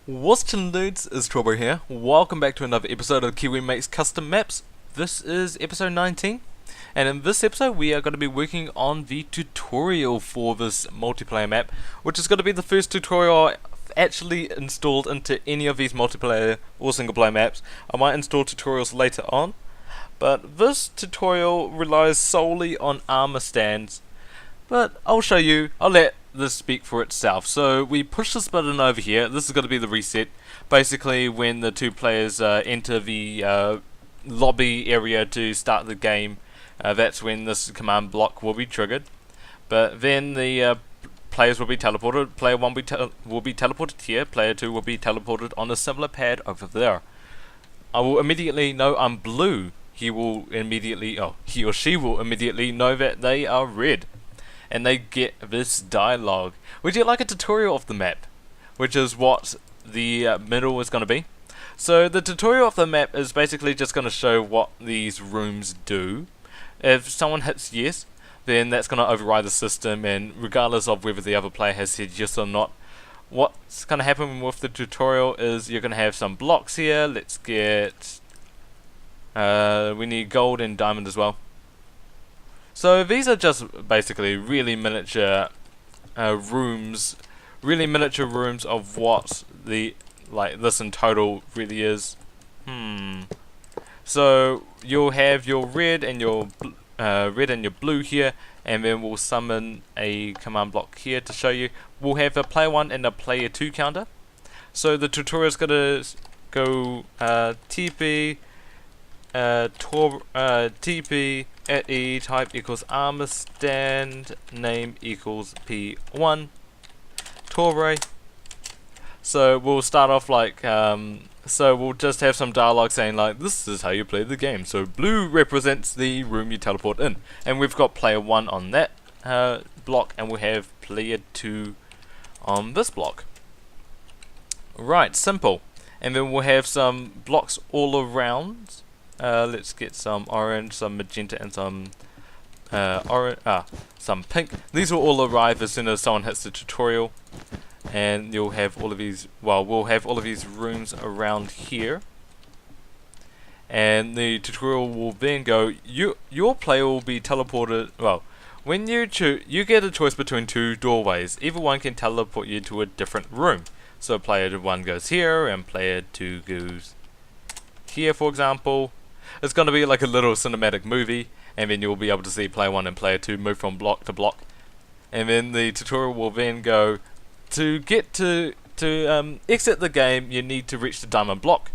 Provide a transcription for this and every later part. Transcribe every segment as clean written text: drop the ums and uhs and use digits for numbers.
What's chillin' dudes, it's Strawberry here. Welcome back to another episode of Kiwi Makes Custom Maps. This is episode 19, and in this episode we are going to be working on the tutorial for this multiplayer map, which is going to be the first tutorial actually installed into any of these multiplayer or single player maps. I might install tutorials later on, but this tutorial relies solely on armor stands. But I'll show you, I'll let this speak for itself. So we push this button over here. This is going to be the reset. Basically when the two players enter the lobby area to start the game, that's when this command block will be triggered. But then the players will be teleported. Player 1 will be teleported here, player 2 will be teleported on a similar pad over there. I will immediately know I'm blue. He or she will immediately know that they are red, and they get this dialogue. Would you like a tutorial of the map? Which is what the middle is going to be. So the tutorial of the map is basically just going to show what these rooms do. If someone hits yes, then that's going to override the system, and regardless of whether the other player has said yes or not, what's going to happen with the tutorial is you're going to have some blocks here. Let's get... we need gold and diamond as well. So these are just basically really miniature rooms of what the this in total really is. So you'll have your red and your blue here, and then we'll summon a command block here to show you. We'll have a player 1 and a player 2 counter. So the tutorial is gonna go TP TP at E type equals armor stand name equals P1 Torre. So we'll start off like so we'll just have some dialogue saying like, this is how you play the game. So blue represents the room you teleport in, and we've got player 1 on that block, and we'll have player 2 on this block. Right, simple. And then we'll have some blocks all around. Let's get some orange, some magenta, and some pink. These will all arrive as soon as someone hits the tutorial, and you'll have all of these. Well, we'll have all of these rooms around here, and the tutorial will then go. Your player will be teleported. Well, when you get a choice between two doorways. Either one can teleport you to a different room. So player 1 goes here, and player 2 goes here, for example. It's going to be like a little cinematic movie, and then you'll be able to see player 1 and player 2 move from block to block. And then the tutorial will then go to get to exit the game. You need to reach the diamond block,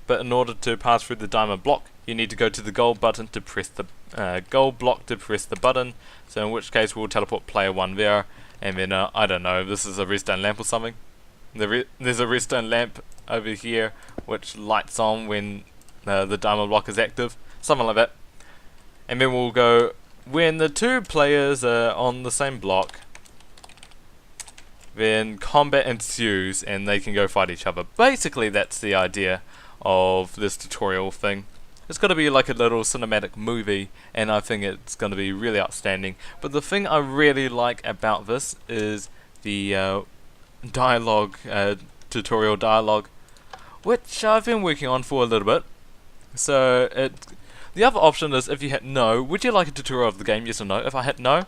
but in order to pass through the diamond block, you need to go to the gold button to press the gold block to press the button. So in which case we'll teleport player 1 there, and then I don't know, this is a redstone lamp or something. There's a redstone lamp over here which lights on when the diamond block is active, something like that. And then we'll go when the two players are on the same block, then combat ensues and they can go fight each other. Basically that's the idea of this tutorial thing. It's going to be like a little cinematic movie, and I think it's going to be really outstanding. But the thing I really like about this is the dialogue, tutorial dialogue, which I've been working on for a little bit. So the other option is if you hit no, would you like a tutorial of the game, yes or no? If I hit no,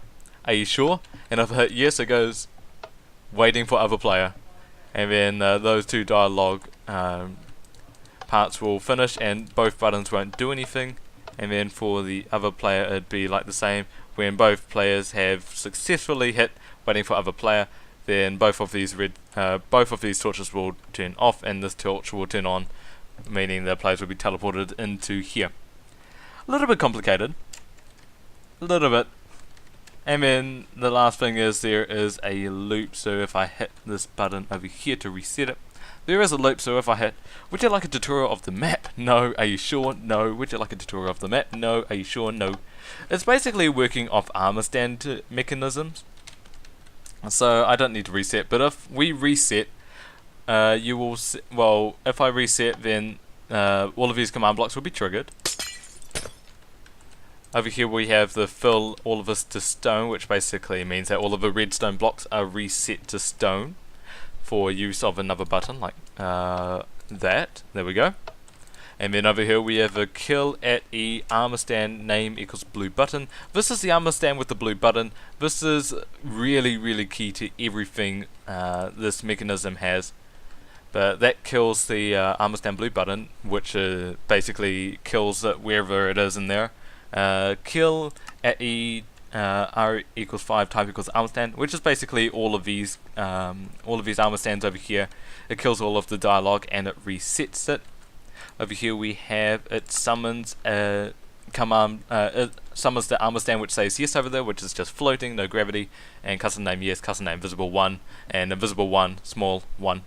are you sure? And if I hit yes, it goes waiting for other player, and then those two dialogue parts will finish and both buttons won't do anything. And then for the other player it'd be like the same. When both players have successfully hit waiting for other player, then both of these torches will turn off, and this torch will turn on, meaning the players will be teleported into here. A little bit complicated, a little bit. And then the last thing is there is a loop. So if I hit this button over here to reset it, there is a loop. So if I hit, would you like a tutorial of the map? No. Are you sure? No. Would you like a tutorial of the map? No. Are you sure? No. It's basically working off armor stand mechanisms. So I don't need to reset, but if we reset, you will if I reset, then all of these command blocks will be triggered. Over here we have the fill all of this to stone, which basically means that all of the redstone blocks are reset to stone. for use of another button like that. There we go. And then over here we have a kill at E armor stand name equals blue button. This is the armor stand with the blue button. This is really key to everything this mechanism has. But that kills the armor stand blue button, which basically kills it wherever it is in there. Kill at E R equals 5 type equals armor stand, which is basically all of these armor stands over here. It kills all of the dialogue and it resets it. Over here we have it summons command. It summons the armor stand which says yes over there, which is just floating, no gravity, and custom name yes, custom name visible 1, and invisible 1, small 1.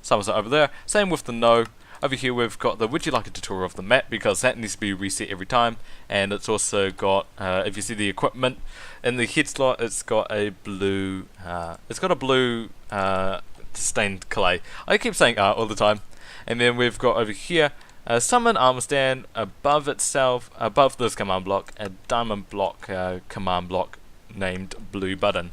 Summons it over there. Same with the no. Over here we've got the would you like a tutorial of the map, because that needs to be reset every time, and it's also got if you see the equipment in the head slot, it's got a blue stained clay. I keep saying all the time. And then we've got over here summon armor stand above itself, above this command block, a diamond block command block named blue button.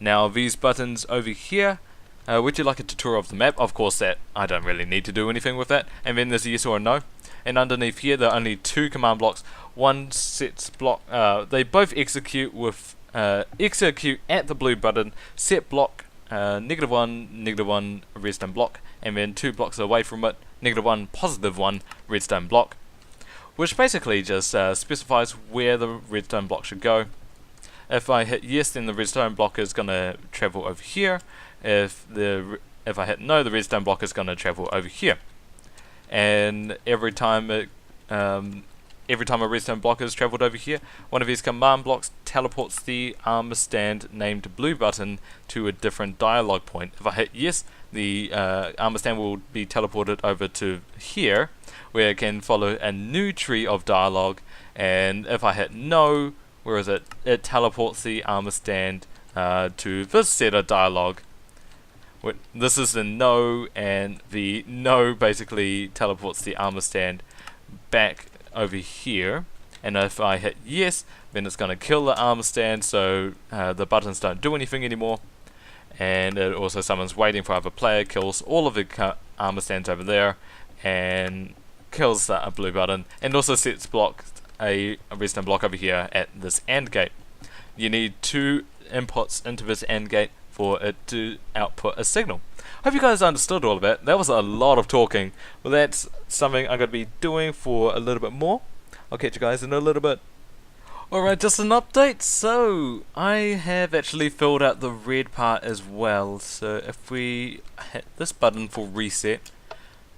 Now these buttons over here, would you like a tutorial of the map? Of course, that I don't really need to do anything with that. And then there's a yes or a no. And underneath here there are only two command blocks. One sets block. They both execute with execute at the blue button. Set block -1 redstone block, and then 2 blocks away from it -1 +1 redstone block, which basically just specifies where the redstone block should go. If I hit yes, then the redstone block is going to travel over here. If I hit no, the redstone block is going to travel over here. And every time a redstone block is travelled over here, one of these command blocks teleports the armor stand named blue button to a different dialogue point. If I hit yes, the armor stand will be teleported over to here, where it can follow a new tree of dialogue. And if I hit no, where is it? It teleports the armor stand to this set of dialogue. This is the no, and the no basically teleports the armor stand back over here. And if I hit yes, then it's going to kill the armor stand, so the buttons don't do anything anymore. And it also summons waiting for other player, kills all of the armor stands over there, and kills the blue button, and also sets a redstone block over here at this AND gate. You need 2 inputs into this AND gate for it to output a signal. Hope you guys understood all of that. That was a lot of talking. Well, that's something I'm going to be doing for a little bit more. I'll catch you guys in a little bit. Alright, just an update. So, I have actually filled out the red part as well. So, if we hit this button for reset,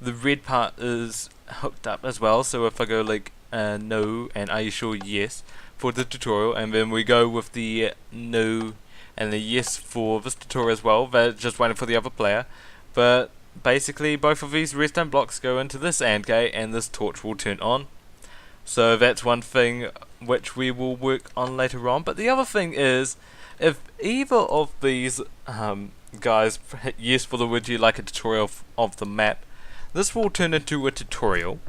the red part is hooked up as well. So, if I go like no and are you sure yes for the tutorial, and then we go with the no and the yes for this tutorial as well, they're just waiting for the other player. But basically both of these redstone blocks go into this AND gate and this torch will turn on. So that's one thing which we will work on later on. But the other thing is, if either of these guys hit yes for the would you like a tutorial of the map, this will turn into a tutorial,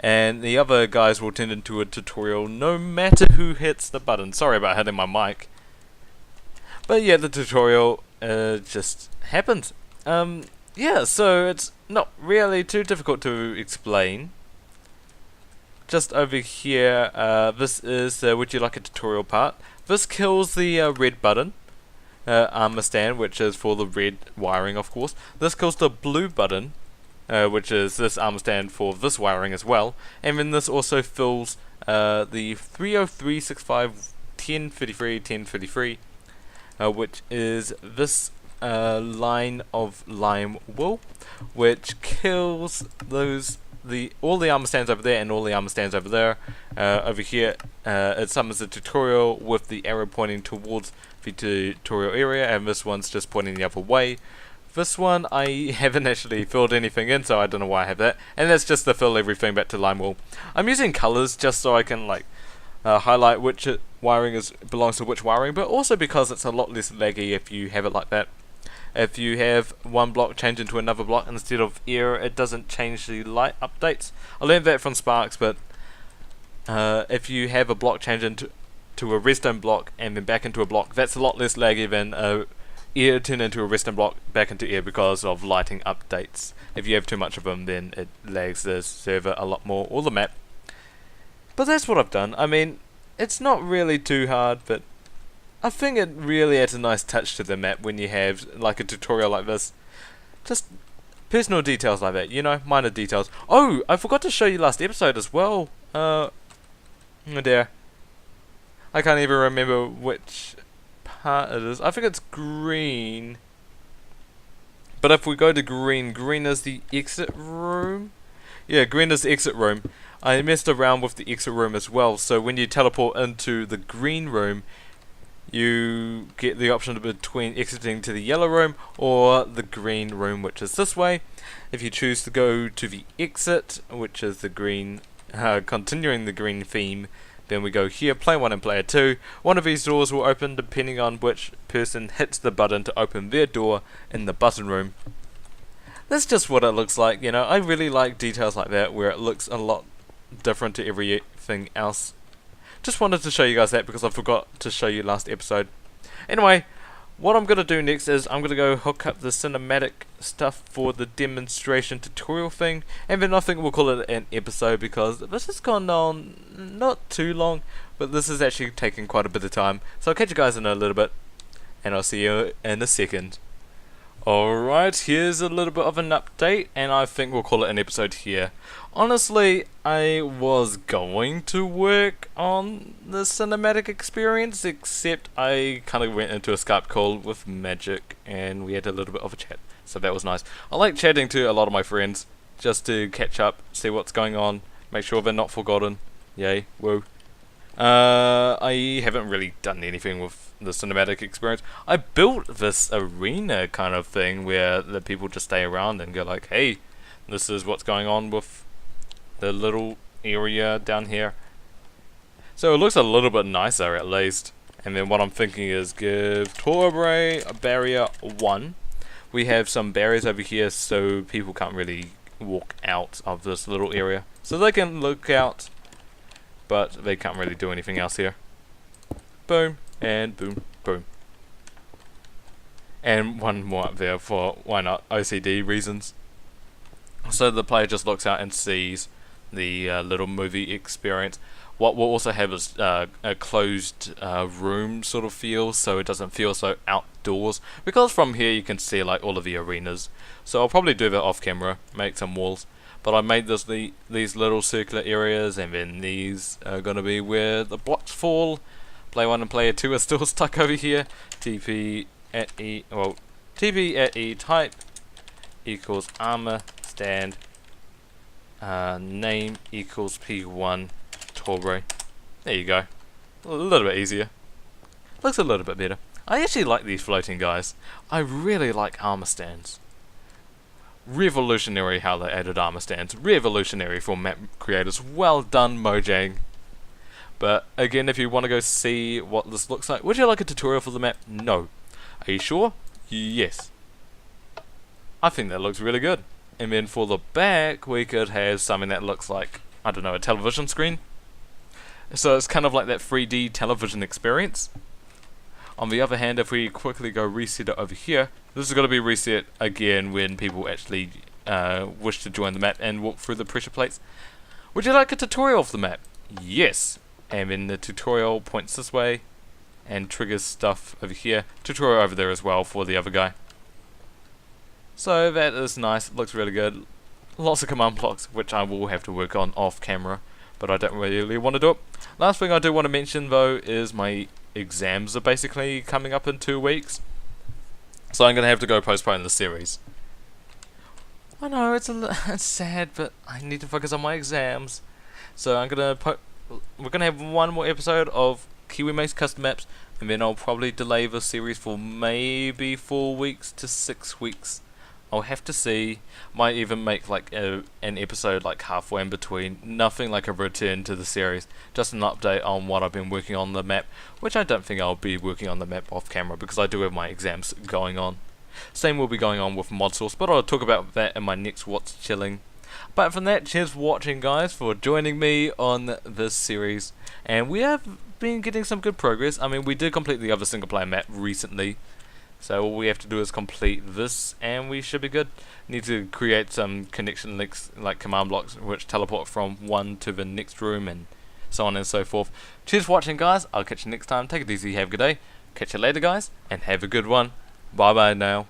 and the other guys will turn into a tutorial no matter who hits the button. Sorry about hitting my mic. But yeah, the tutorial just happens. Yeah, so it's not really too difficult to explain. Just over here, this is would you like a tutorial part. This kills the red button armor stand, which is for the red wiring, of course. This kills the blue button, which is this armor stand for this wiring as well. And then this also fills the 30365 1033 1033. Which is this line of lime wool, which kills all the armor stands over there and all the armor stands over there. Over here, it summons a tutorial with the arrow pointing towards the tutorial area, and this one's just pointing the other way. This one I haven't actually filled anything in, so I don't know why I have that. And that's just to fill everything back to lime wool. I'm using colors just so I can like highlight which wiring belongs to which wiring, but also because it's a lot less laggy if you have it like that. If you have one block change into another block instead of error, it doesn't change the light updates. I learned that from Sparks, but if you have a block change into a redstone block and then back into a block, that's a lot less laggy than air turn into a resting block back into air because of lighting updates. If you have too much of them, then it lags the server a lot more, or the map. But that's what I've done. I mean, it's not really too hard, but I think it really adds a nice touch to the map when you have like a tutorial like this. Just personal details like that, you know, minor details. Oh, I forgot to show you last episode as well. Oh dear. I can't even remember which part it is. I think it's green. But if we go to green, green is the exit room. Yeah, green is the exit room. I messed around with the exit room as well, so when you teleport into the green room, you get the option between exiting to the yellow room or the green room, which is this way. If you choose to go to the exit, which is the green, continuing the green theme, then we go here, player 1 and player 2. One of these doors will open depending on which person hits the button to open their door in the button room. That's just what it looks like, you know. I really like details like that where it looks a lot different to everything else. Just wanted to show you guys that because I forgot to show you last episode. Anyway, what I'm going to do next is I'm going to go hook up the cinematic stuff for the demonstration tutorial thing, and then I think we'll call it an episode because this has gone on not too long, but this is actually taking quite a bit of time. So I'll catch you guys in a little bit, and I'll see you in a second. Alright, here's a little bit of an update, and I think we'll call it an episode here. Honestly, I was going to work on the cinematic experience, except I kind of went into a Skype call with Magic, and we had a little bit of a chat, so that was nice. I like chatting to a lot of my friends, just to catch up, see what's going on, make sure they're not forgotten. Yay, woo. I haven't really done anything with the cinematic experience. I built this arena kind of thing where the people just stay around and go like, hey, this is what's going on with the little area down here. So it looks a little bit nicer at least. And then what I'm thinking is give Torbray a barrier 1. We have some barriers over here so people can't really walk out of this little area. So they can look out, but they can't really do anything else here. Boom, and boom, boom. And one more up there for, why not, OCD reasons. So the player just looks out and sees the little movie experience. What we'll also have is a closed room sort of feel, so it doesn't feel so outdoors. Because from here you can see like all of the arenas. So I'll probably do that off camera, make some walls. But I made these little circular areas, and then these are going to be where the blocks fall. Player 1 and player 2 are still stuck over here. TP at E, well, TP at E type equals armor stand. Name equals P1 Torbray. There you go. A little bit easier. Looks a little bit better. I actually like these floating guys. I really like armor stands. Revolutionary how they added armor stands. Revolutionary for map creators. Well done, Mojang. But again, if you want to go see what this looks like, would you like a tutorial for the map? No. Are you sure? Yes. I think that looks really good. And then for the back, we could have something that looks like, I don't know, a television screen. So it's kind of like that 3D television experience. On the other hand, if we quickly go reset it over here, this is going to be reset again when people actually wish to join the map and walk through the pressure plates. Would you like a tutorial of the map? Yes. And then the tutorial points this way and triggers stuff over here. Tutorial over there as well for the other guy. So that is nice, it looks really good. Lots of command blocks, which I will have to work on off camera, but I don't really want to do it. Last thing I do want to mention though is my exams are basically coming up in 2 weeks. So I'm going to have to go postpone the series. I know, it's sad, but I need to focus on my exams. So I'm going to we're going to have one more episode of Kiwi Makes Custom Maps, and then I'll probably delay the series for maybe 4 weeks to 6 weeks. I'll have to see. Might even make like an episode like halfway in between. Nothing like a return to the series. Just an update on what I've been working on the map, which I don't think I'll be working on the map off camera because I do have my exams going on. Same will be going on with mod source, but I'll talk about that in my next What's Chilling. Apart from that, cheers for watching guys, for joining me on this series. And we have been getting some good progress. I mean, we did complete the other single player map recently. So all we have to do is complete this and we should be good. Need to create some connection links, like command blocks, which teleport from one to the next room and so on and so forth. Cheers for watching, guys. I'll catch you next time. Take it easy, have a good day. Catch you later, guys, and have a good one. Bye bye now.